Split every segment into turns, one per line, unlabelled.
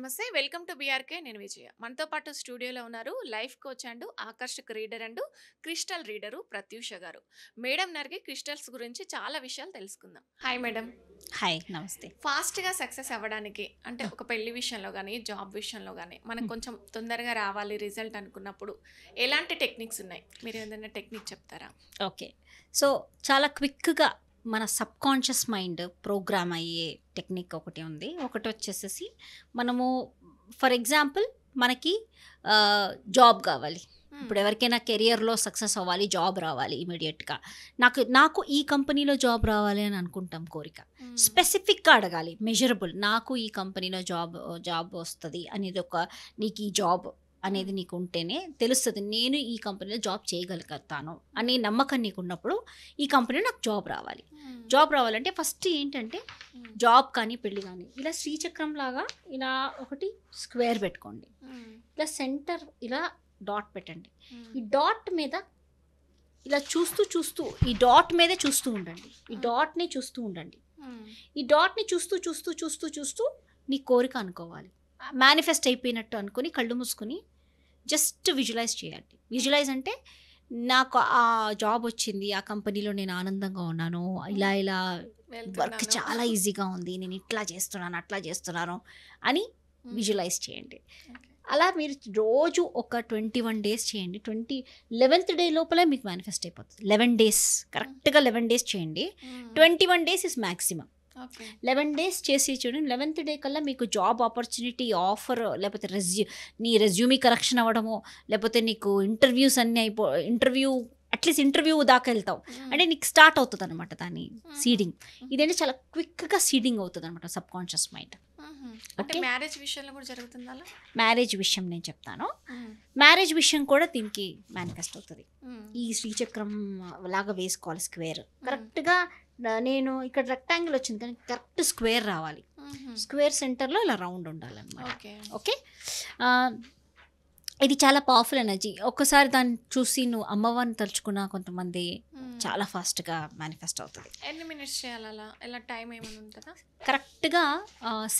నమస్తే. Welcome to BRK. నేను విజయ. మనతో పాటు స్టూడియోలో ఉన్నారు లైఫ్ కోచ్ అండ్ ఆకర్షక్ reader and crystal reader Pratyusha గారు. మేడం నడిగి క్రిస్టల్స్ గురించి చాలా విషయాలు తెలుసుకుందాం. Hi madam.
హాయ్. నమస్తే.
ఫాస్ట్‌గా సక్సెస్ అవ్వడానికి అంటే ఒక పెళ్లి విషయంలో గాని, జాబ్ విషయంలో గాని మనకు కొంచెం తొందరగా రావాలి రిజల్ట్ అనుకున్నప్పుడు ఎలాంటి టెక్నిక్స్ ఉన్నాయి? మీరు ఏదైనా టెక్నిక్ చెప్తారా?
ఓకే. సో, చాలా క్విక్‌గా మన సబ్‌కాన్షియస్ మైండ్ ప్రోగ్రామ్ అయ్యే టెక్నిక్ ఒకటి ఉంది. ఒకటొచ్చేసేసి మనము ఫర్ ఎగ్జాంపుల్ మనకి జాబ్ కావాలి.
హ్మ్.
ఇప్పుడు ఎవరికైనా కెరియర్‌లో సక్సెస్ అవ్వాలి, జాబ్ రావాలి ఇమ్మీడియేట్‌గా. నాకు ఈ కంపెనీలో జాబ్ రావాలి అని అనుకుంటాం కోరిక.
హ్మ్.
స్పెసిఫిక్‌గా అడగాలి. మెజరబుల్ నాకు ఈ కంపెనీలో జాబ్ వస్తది అనేది నీకు ఈ జాబ్ అనేది నీకు ఉంటేనే తెలుస్తుంది. నేను ఈ కంపెనీలో జాబ్ చేయగలుగుతాను అనే నమ్మకం నీకు ఉన్నప్పుడు ఈ కంపెనీలో నాకు జాబ్ రావాలి.
హ్మ్.
జాబ్ రావాలంటే ఫస్ట్ ఏంటంటే
హ్మ్.
జాబ్ కానీ పెళ్ళి కానీ ఇలా శ్రీచక్రం లాగా ఇలా ఒకటి స్క్వేర్ పెట్టుకోండి.
హ్మ్.
ఇలా సెంటర్ ఇలా డాట్ పెట్టండి.
హ్మ్.
ఈ డాట్ మీద ఇలా చూస్తూ ఈ డాట్ మీదే చూస్తూ ఉండండి. ఈ డాట్ని చూస్తూ ఉండండి.
హ్మ్.
ఈ డాట్ని చూస్తూ నీ కోరిక అనుకోవాలి. మేనిఫెస్ట్ అయిపోయినట్టు అనుకుని కళ్ళు మూసుకొని జస్ట్ విజువలైజ్ చేయండి. విజువలైజ్ అంటే నాకు ఆ జాబ్ వచ్చింది, ఆ కంపెనీలో నేను ఆనందంగా ఉన్నాను, ఇలా వర్క్
వెళ్తున్నాను.
చాలా ఈజీగా ఉంది, నేను ఇట్లా చేస్తున్నాను అట్లా చేస్తున్నాను అని
హ్మ్.
విజువలైజ్ చేయండి.
ఓకే.
అలా మీరు రోజు ఒక 21 డేస్ చేయండి. 11th డే లోపలే మీకు మేనిఫెస్ట్ అయిపోతుంది. 11 డేస్ కరెక్ట్గా 11 డేస్ చేయండి.
హ్మ్.
21 days is maximum.
Okay.
11 days చేసి చూడండి. 11th డే కల్లా మీకు జాబ్ ఆపర్చునిటీ ఆఫర్, లేకపోతే నీ రెజ్యూమీ కరెక్షన్ అవ్వడము, లేకపోతే నీకు ఇంటర్వ్యూ అట్లీస్ట్ ఇంటర్వ్యూ దాకా వెళ్తావు అంటే నీకు స్టార్ట్ అవుతుంది అనమాట దాని సీడింగ్. ఇదేంటే చాలా క్విక్గా సీడింగ్ అవుతుంది అనమాట సబ్ కాన్షియస్ మైండ్.
అంటే
ఓకే.
మ్యారేజ్ విషయంలో కూడా జరుగుతుందా అలా?
మ్యారేజ్ విషయం నేను చెప్తాను.
హ్మ్.
మ్యారేజ్ విషయం కూడా దీనికి మేనిఫెస్ట్ అవుతుంది.
హ్మ్.
ఈ శ్రీచక్రం లాగా వేసుకోవాలి స్క్వేర్. కరెక్ట్గా నేను ఇక్కడ రెక్టాంగిల్ వచ్చింది కానీ కరెక్ట్ స్క్వేర్ రావాలి.
మ్మ్.
స్క్వేర్ సెంటర్లో ఇలా రౌండ్ ఉండాలన్నమాట.
ఓకే.
ఓకే. ఆ, ఇది చాలా పవర్ఫుల్ ఎనర్జీ. ఒక్కసారి దాన్ని చూసి నువ్వు అమ్మవారిని తలుచుకున్న కొంతమంది
మ్మ్.
చాలా ఫాస్ట్గా మేనిఫెస్ట్ అవుతుంది.
ఎన్ని మినిట్స్ చేయాలి అలా? ఎలా టైం ఏమైనా ఉంటుందా?
కరెక్ట్గా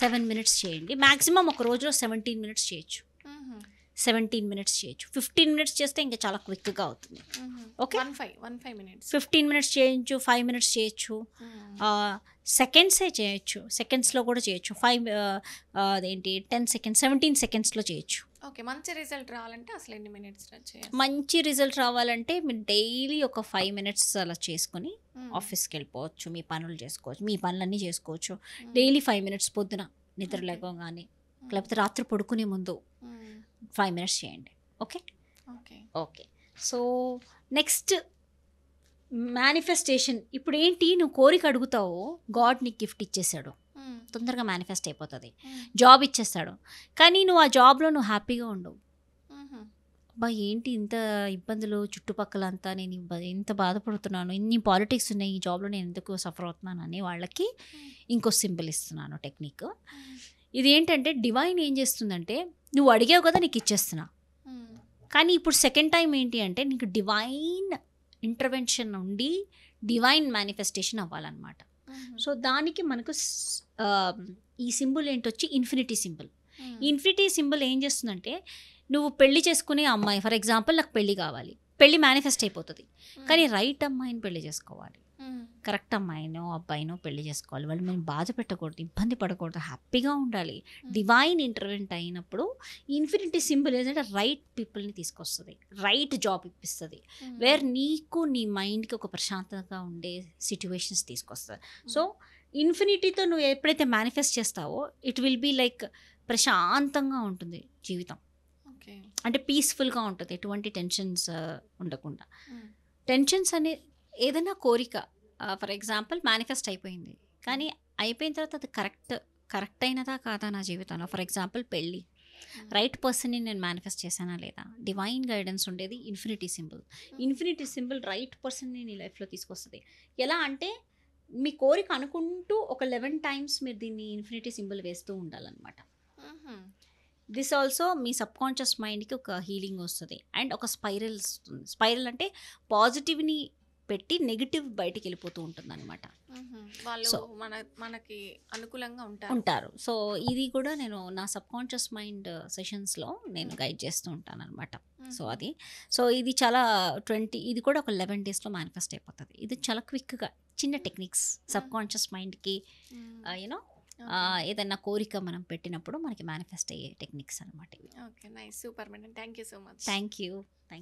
7 మినిట్స్ చేయండి. మ్యాక్సిమం ఒక రోజులో 17 మినిట్స్ చేయొచ్చు.
మ్మ్.
17 మినిట్స్ చేయొచ్చు. 15 మినిట్స్ చేస్తే ఇంకా చాలా క్విక్గా అవుతుంది.
మ్మ్.
ఓకే.
1-5 మినిట్స్.
15 మినిట్స్ చేయొచ్చు, 5 మినిట్స్ చేయొచ్చు, సెకండ్సే చేయొచ్చు, సెకండ్స్లో కూడా చేయొచ్చు. అదేంటి 10 సెకండ్స్, 17 సెకండ్స్లో చేయొచ్చు.
ఓకే. మంచి రిజల్ట్ రావాలంటే అసలు ఎన్ని మినిట్స్ చేయాలి?
మంచి రిజల్ట్ రావాలంటే మీరు డైలీ ఒక 5 మినిట్స్ అలా చేసుకొని
మ్మ్.
ఆఫీస్కి వెళ్ళిపోవచ్చు, మీ పనులు చేసుకోవచ్చు, మీ పనులన్నీ చేసుకోవచ్చు.
మ్మ్.
డైలీ 5 మినిట్స్ పొద్దున నిద్ర
Okay.
లేవగానే,
మ్మ్.
లేకపోతే రాత్రి పడుకునే ముందు
మ్మ్.
5 మినిట్స్ చేయండి. Okay.
Okay.
Okay. So next manifestation. ఇప్పుడు ఏంటి, నువ్వు కోరిక అడుగుతావు, గాడ్ నీకు గిఫ్ట్ ఇచ్చేసాడు,
మ్మ్.
తొందరగా మేనిఫెస్ట్ అయిపోతుంది.
మ్మ్.
జాబ్ ఇచ్చేస్తాడు, కానీ నువ్వు ఆ జాబ్లో నువ్వు హ్యాపీగా ఉండవు.
మ్మ్.
అబ్బా ఏంటి ఇంత ఇబ్బందులు చుట్టుపక్కల అంతా, నేను ఇంత బాధపడుతున్నాను, ఇన్ని పాలిటిక్స్ ఉన్నాయి ఈ జాబ్లో, నేను ఎందుకు సఫర్ అవుతున్నాను అని వాళ్ళకి ఇంకో సింబల్ ఇస్తున్నాను టెక్నిక్. ఇది ఏంటంటే డివైన్ ఏం చేస్తుందంటే, నువ్వు అడిగావు కదా నీకు ఇచ్చేస్తున్నా,
మ్మ్.
కానీ ఇప్పుడు సెకండ్ టైం ఏంటి అంటే నీకు డివైన్ ఇంటర్వెన్షన్ నుండి డివైన్ మేనిఫెస్టేషన్ అవ్వాలన్నమాట.
మ్మ్.
సో దానికి మనకు ఈ సింబల్ ఏంటొచ్చి ఇన్ఫినిటీ సింబల్.
మ్మ్.
ఈ ఇన్ఫినిటీ సింబల్ ఏం చేస్తుందంటే, నువ్వు పెళ్లి చేసుకునే అమ్మాయి, ఫర్ ఎగ్జాంపుల్ నాకు పెళ్లి కావాలి, పెళ్లి మేనిఫెస్ట్ అయిపోతుంది, కానీ రైట్ అమ్మాయిని పెళ్లి చేసుకోవాలి,
మ్మ్.
కరెక్ట్ అమ్మాయినో అబ్బాయినో పెళ్లి చేసుకోవాలి. వాళ్ళు మేము బాధ పెట్టకూడదు, ఇబ్బంది పడకూడదు, హ్యాపీగా ఉండాలి. డివైన్ ఇంటర్వెంట్ అయినప్పుడు ఇన్ఫినిటీ సింబల్ ఏంటంటే రైట్ పీపుల్ని తీసుకొస్తుంది, రైట్ జాబ్ ఇప్పిస్తుంది,
మ్మ్.
వేర్ నీకు నీ మైండ్కి ఒక ప్రశాంతంగా ఉండే సిచ్యువేషన్స్ తీసుకొస్తుంది. సో ఇన్ఫినిటీతో నువ్వు ఎప్పుడైతే మేనిఫెస్ట్ చేస్తావో ఇట్ విల్ బీ లైక్ ప్రశాంతంగా ఉంటుంది జీవితం,
ఓకే.
అంటే పీస్ఫుల్గా ఉంటుంది, ఎటువంటి టెన్షన్స్ ఉండకుండా.
మ్మ్.
టెన్షన్స్ అనే ఏదైనా కోరిక ఫర్ ఎగ్జాంపుల్ మేనిఫెస్ట్ అయిపోయింది, కానీ అయిపోయిన తర్వాత అది కరెక్ట్ అయినదా కాదా నా జీవితంలో, ఫర్ ఎగ్జాంపుల్ పెళ్ళి, రైట్ పర్సన్ని నేను మేనిఫెస్ట్ చేశానా లేదా, డివైన్ గైడెన్స్ ఉండేది infinity symbol. Infinity symbol right పర్సన్ని నీ లైఫ్లో తీసుకొస్తుంది. ఎలా అంటే మీ కోరిక అనుకుంటూ ఒక 11 టైమ్స్ మీరు దీన్ని ఇన్ఫినిటీ సింబల్ వేస్తూ ఉండాలన్నమాట.
మ్మ్.
This also me sub conscious మైండ్కి ఒక హీలింగ్ వస్తుంది అండ్ ఒక స్పైరల్ వస్తుంది. స్పైరల్ అంటే పాజిటివ్ని పెట్టి నెగిటివ్ బయటికి వెళ్ళిపోతూ ఉంటుంది అనమాట.
మ్మ్. వాళ్ళు
సో
మనకి అనుకూలంగా ఉంటారు.
ఉంటారు. సో ఇది కూడా నేను నా సబ్‌కాన్షియస్ మైండ్ సెషన్స్‌లో నేను
హ్మ్.
గైడ్ చేస్తూ ఉంటాననమాట. సో
హుహు.
అది. సో ఇది చాలా 20 ఇది కూడా ఒక 11 డేస్‌లో మేనిఫెస్ట్ అయిపోతది. ఇది చాలా క్విక్‌గా చిన్న టెక్నిక్స్
హ్మ్.
సబ్‌కాన్షియస్ మైండ్‌కి
హ్మ్.
You know
okay.
ఏదన్నా కోరిక మనం పెట్టినప్పుడు మనకి మేనిఫెస్ట్ అయ్యే టెక్నిక్స్ అనమాట ఇవి.
Okay. Nice. Super madam. Thank you so much.
Thank you.